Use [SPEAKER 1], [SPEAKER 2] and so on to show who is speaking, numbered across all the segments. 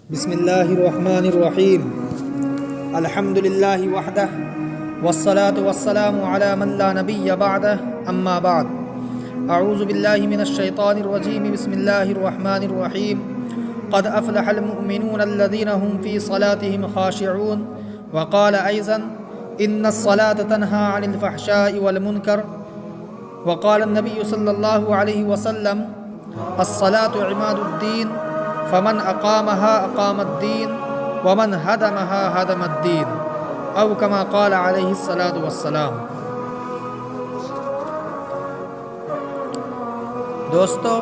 [SPEAKER 1] بسم اللہ الرحمن الرحیم الحمد للہ وحدہ والصلاة والسلام علی من لا نبی بعدہ اما بعد اعوذ باللہ من الشیطان الرجیم بسم اللہ الرحمن الرحیم قد افلح المؤمنون الذین هم فی صلاتهم خاشعون وقال ایضا ان الصلاة تنہى عن الفحشاء والمنکر وقال النبی صلی اللہ علیہ وسلم الصلاة عماد الدین فمن اقامها اقام الدین ومن هدمها هدم الدین او کما قال علیہ الصلاۃ والسلام۔ دوستو،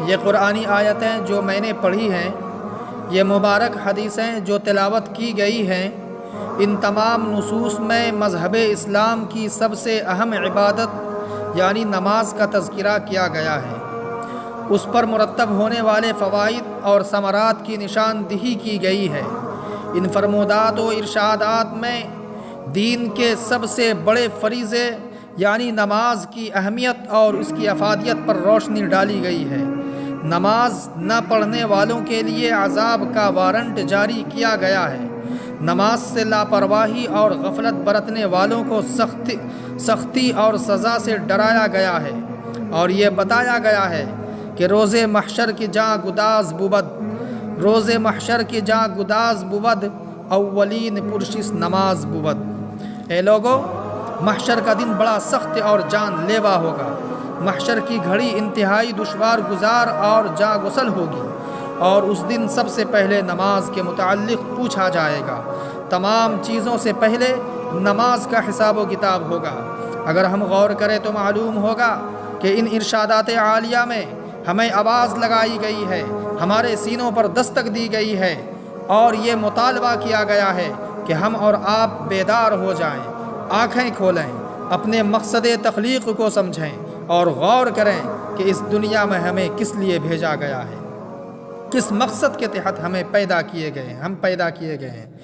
[SPEAKER 1] یہ قرآنی آیتیں جو میں نے پڑھی ہیں، یہ مبارک حدیثیں جو تلاوت کی گئی ہیں، ان تمام نصوص میں مذہب اسلام کی سب سے اہم عبادت یعنی نماز کا تذکرہ کیا گیا ہے۔ اس پر مرتب ہونے والے فوائد اور ثمرات کی نشاندہی کی گئی ہے۔ ان فرمودات و ارشادات میں دین کے سب سے بڑے فریضے یعنی نماز کی اہمیت اور اس کی افادیت پر روشنی ڈالی گئی ہے۔ نماز نہ پڑھنے والوں کے لیے عذاب کا وارنٹ جاری کیا گیا ہے۔ نماز سے لاپرواہی اور غفلت برتنے والوں کو سختی اور سزا سے ڈرایا گیا ہے، اور یہ بتایا گیا ہے کہ روز محشر کی جاں گداز بود اولین پرشش نماز بود۔ اے لوگو، محشر کا دن بڑا سخت اور جان لیوا ہوگا۔ محشر کی گھڑی انتہائی دشوار گزار اور جاں گسل ہوگی، اور اس دن سب سے پہلے نماز کے متعلق پوچھا جائے گا۔ تمام چیزوں سے پہلے نماز کا حساب و کتاب ہوگا۔ اگر ہم غور کریں تو معلوم ہوگا کہ ان ارشادات عالیہ میں ہمیں آواز لگائی گئی ہے، ہمارے سینوں پر دستک دی گئی ہے، اور یہ مطالبہ کیا گیا ہے کہ ہم اور آپ بیدار ہو جائیں، آنکھیں کھولیں، اپنے مقصد تخلیق کو سمجھیں اور غور کریں کہ اس دنیا میں ہمیں کس لیے بھیجا گیا ہے، کس مقصد کے تحت ہم پیدا کیے گئے ہیں،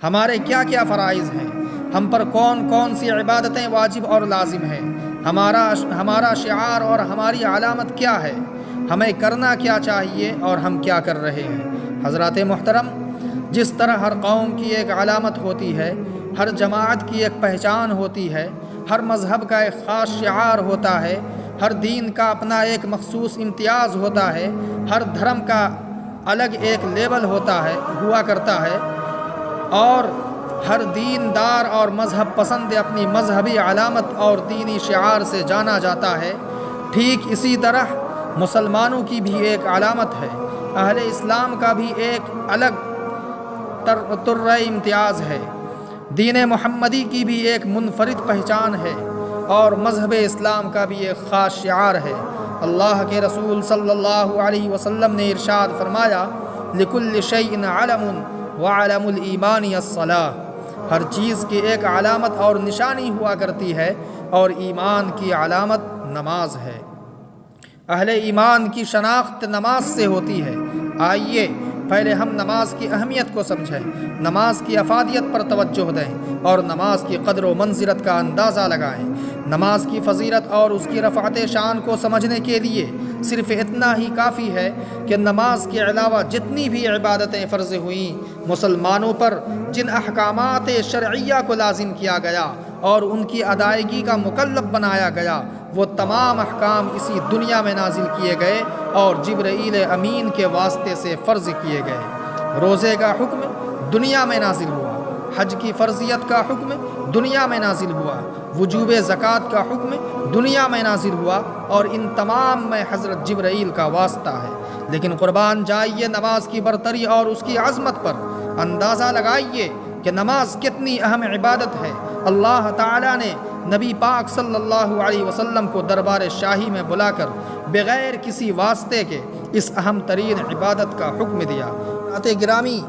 [SPEAKER 1] ہمارے کیا کیا فرائض ہیں، ہم پر کون کون سی عبادتیں واجب اور لازم ہیں، ہمارا شعار اور ہماری علامت کیا ہے، ہمیں کرنا کیا چاہیے اور ہم کیا کر رہے ہیں۔ حضرات محترم، جس طرح ہر قوم کی ایک علامت ہوتی ہے، ہر جماعت کی ایک پہچان ہوتی ہے، ہر مذہب کا ایک خاص شعار ہوتا ہے، ہر دین کا اپنا ایک مخصوص امتیاز ہوتا ہے، ہر دھرم کا الگ ایک لیبل ہوا کرتا ہے، اور ہر دین دار اور مذہب پسند اپنی مذہبی علامت اور دینی شعار سے جانا جاتا ہے، ٹھیک اسی طرح مسلمانوں کی بھی ایک علامت ہے، اہل اسلام کا بھی ایک الگ طرح امتیاز ہے، دین محمدی کی بھی ایک منفرد پہچان ہے، اور مذہب اسلام کا بھی ایک خاص شعار ہے۔ اللہ کے رسول صلی اللہ علیہ وسلم نے ارشاد فرمایا، لِكُلِّ شَيْءٍ عَلَمٌ وَعَلَمُ الْإِيمَانِ الصَّلَاةُ۔ ہر چیز کی ایک علامت اور نشانی ہوا کرتی ہے، اور ایمان کی علامت نماز ہے۔ اہل ایمان کی شناخت نماز سے ہوتی ہے۔ آئیے پہلے ہم نماز کی اہمیت کو سمجھیں، نماز کی افادیت پر توجہ دیں، اور نماز کی قدر و منزلت کا اندازہ لگائیں۔ نماز کی فضیلت اور اس کی رفعت شان کو سمجھنے کے لیے صرف اتنا ہی کافی ہے کہ نماز کے علاوہ جتنی بھی عبادتیں فرض ہوئیں، مسلمانوں پر جن احکامات شرعیہ کو لازم کیا گیا اور ان کی ادائیگی کا مکلف بنایا گیا، وہ تمام احکام اسی دنیا میں نازل کیے گئے اور جبرائیل امین کے واسطے سے فرض کیے گئے۔ روزے کا حکم دنیا میں نازل ہوا، حج کی فرضیت کا حکم دنیا میں نازل ہوا، وجوب زکوٰۃ کا حکم دنیا میں نازل ہوا، اور ان تمام میں حضرت جبرائیل کا واسطہ ہے۔ لیکن قربان جائیے نماز کی برتری اور اس کی عظمت پر، اندازہ لگائیے کہ نماز کتنی اہم عبادت ہے۔ اللہ تعالیٰ نے نبی پاک صلی اللہ علیہ وسلم کو دربار شاہی میں بلا کر بغیر کسی واسطے کے اس اہم ترین عبادت کا حکم دیا۔ گرامی،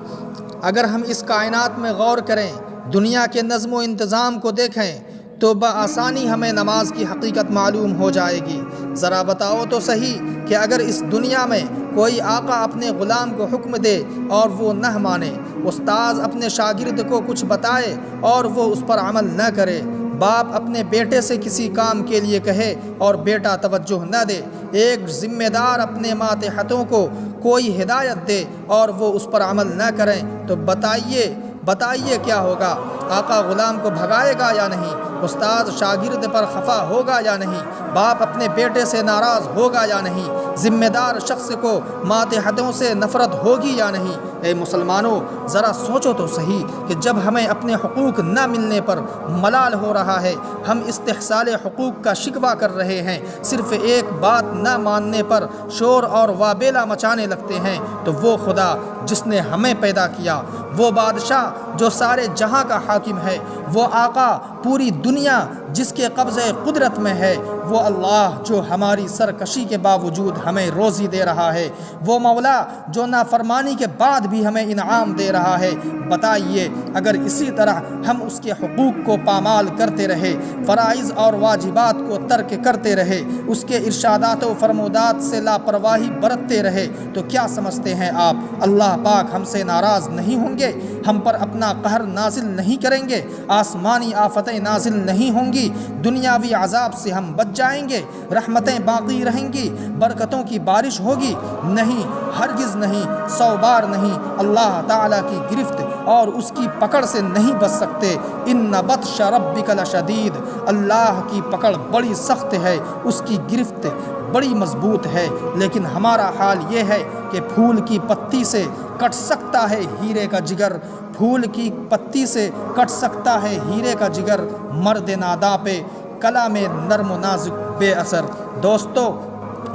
[SPEAKER 1] اگر ہم اس کائنات میں غور کریں، دنیا کے نظم و انتظام کو دیکھیں، تو بآسانی ہمیں نماز کی حقیقت معلوم ہو جائے گی۔ ذرا بتاؤ تو صحیح کہ اگر اس دنیا میں کوئی آقا اپنے غلام کو حکم دے اور وہ نہ مانے، استاذ اپنے شاگرد کو کچھ بتائے اور وہ اس پر عمل نہ کرے، باپ اپنے بیٹے سے کسی کام کے لیے کہے اور بیٹا توجہ نہ دے، ایک ذمہ دار اپنے ماتحتوں کو کوئی ہدایت دے اور وہ اس پر عمل نہ کریں تو بتائیے کیا ہوگا؟ آقا غلام کو بھگائے گا یا نہیں؟ استاد شاگرد پر خفا ہوگا یا نہیں؟ باپ اپنے بیٹے سے ناراض ہوگا یا نہیں؟ ذمہ دار شخص کو ماتحتوں سے نفرت ہوگی یا نہیں؟ اے مسلمانوں، ذرا سوچو تو صحیح کہ جب ہمیں اپنے حقوق نہ ملنے پر ملال ہو رہا ہے، ہم استحصال حقوق کا شکوہ کر رہے ہیں، صرف ایک بات نہ ماننے پر شور اور وابیلا مچانے لگتے ہیں، تو وہ خدا جس نے ہمیں پیدا کیا، وہ بادشاہ جو سارے جہاں کا حاکم ہے، وہ آقا پوری دنیا جس کے قبضے قدرت میں ہے، وہ اللہ جو ہماری سرکشی کے باوجود ہمیں روزی دے رہا ہے، وہ مولا جو نافرمانی کے بعد بھی ہمیں انعام دے رہا ہے، بتائیے اگر اسی طرح ہم اس کے حقوق کو پامال کرتے رہے، فرائض اور واجبات کو ترک کرتے رہے، اس کے ارشادات و فرمودات سے لاپرواہی برتتے رہے، تو کیا سمجھتے ہیں آپ اللہ پاک ہم سے ناراض نہیں ہوں گے؟ ہم پر اپنا قہر نازل نہیں کریں گے؟ آسمانی آفتیں نازل نہیں ہوں گی؟ دنیاوی عذاب سے ہم بچ جائیں گے؟ رحمتیں باقی رہیں گی؟ برکتوں کی بارش ہوگی؟ نہیں، ہرگز نہیں، 100 بار نہیں۔ اللہ تعالیٰ کی گرفت اور اس کی پکڑ سے نہیں بچ سکتے۔ ان بطش ربک لشدید، اللہ کی پکڑ بڑی سخت ہے، اس کی گرفت بڑی مضبوط ہے، لیکن ہمارا حال یہ ہے کہ پھول کی پتی سے کٹ سکتا ہے ہیرے کا جگر، پھول کی پتی سے کٹ سکتا ہے ہیرے کا جگر، مرد ناداں پہ کلام نرم و نازک بے اثر۔ دوستو،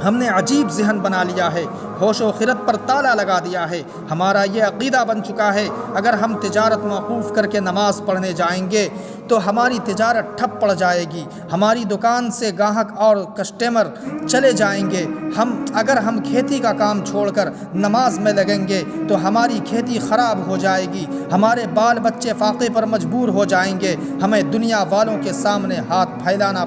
[SPEAKER 1] ہم نے عجیب ذہن بنا لیا ہے، ہوش و خرد پر تالا لگا دیا ہے۔ ہمارا یہ عقیدہ بن چکا ہے اگر ہم تجارت موقوف کر کے نماز پڑھنے جائیں گے تو ہماری تجارت ٹھپ پڑ جائے گی، ہماری دکان سے گاہک اور کسٹمر چلے جائیں گے۔ اگر ہم کھیتی کا کام چھوڑ کر نماز میں لگیں گے تو ہماری کھیتی خراب ہو جائے گی، ہمارے بال بچے فاقے پر مجبور ہو جائیں گے، ہمیں دنیا والوں کے سامنے ہاتھ پھیلانا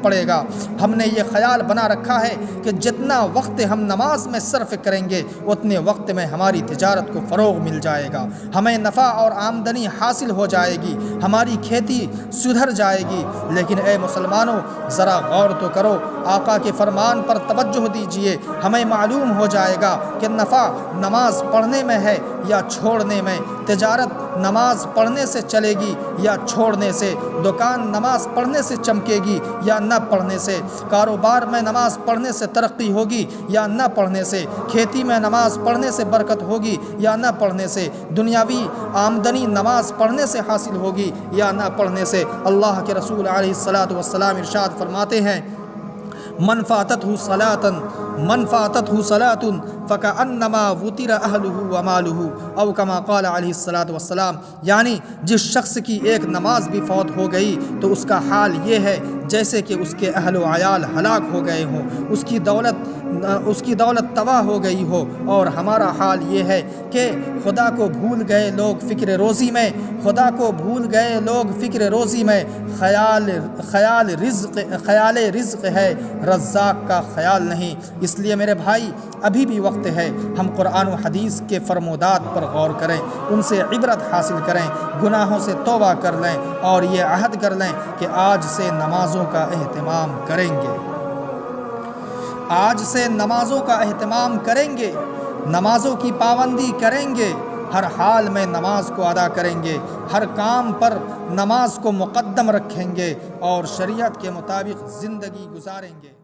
[SPEAKER 1] پڑے گا۔ ہم نے یہ خیال بنا رکھا ہے کہ جتنا وقت ہم نماز میں صرف کریں گے اتنے وقت میں ہماری تجارت کو فروغ مل جائے گا، ہمیں نفع اور آمدنی حاصل ہو جائے گی، ہماری کھیتی سدھر جائے گی۔ لیکن اے مسلمانوں، ذرا غور تو کرو، آقا کے فرمان پر توجہ دیجئے، ہمیں معلوم ہو جائے گا کہ نفع نماز پڑھنے میں ہے یا چھوڑنے میں، تجارت نماز پڑھنے سے چلے گی یا چھوڑنے سے، دکان نماز پڑھنے سے چمکے گی یا نہ پڑھنے سے، کاروبار میں نماز پڑھنے سے ترقی ہوگی یا نہ پڑھنے سے، کھیتی میں نماز پڑھنے سے برکت ہوگی یا نہ پڑھنے سے، دنیاوی آمدنی نماز پڑھنے سے حاصل ہوگی یا نہ پڑھنے سے۔ اللہ کے رسول علیہ الصلاۃ والسلام ارشاد فرماتے ہیں، من فاتته صلاۃ فکأنما وطر اہلہ ومالہ، او کما قال علیہ الصلاۃ والسلام، یعنی جس شخص کی ایک نماز بھی فوت ہو گئی تو اس کا حال یہ ہے جیسے کہ اس کے اہل و عیال ہلاک ہو گئے ہوں، اس کی دولت تباہ ہو گئی ہو۔ اور ہمارا حال یہ ہے کہ خدا کو بھول گئے لوگ فکر روزی میں، خدا کو بھول گئے لوگ فکر روزی میں، خیال رزق ہے، رزاق کا خیال نہیں۔ اس لیے میرے بھائی، ابھی بھی وقت ہے، ہم قرآن و حدیث کے فرمودات پر غور کریں، ان سے عبرت حاصل کریں، گناہوں سے توبہ کر لیں اور یہ عہد کر لیں کہ آج سے نمازوں کا اہتمام کریں گے، آج سے نمازوں کا اہتمام کریں گے، نمازوں کی پابندی کریں گے، ہر حال میں نماز کو ادا کریں گے، ہر کام پر نماز کو مقدم رکھیں گے اور شریعت کے مطابق زندگی گزاریں گے۔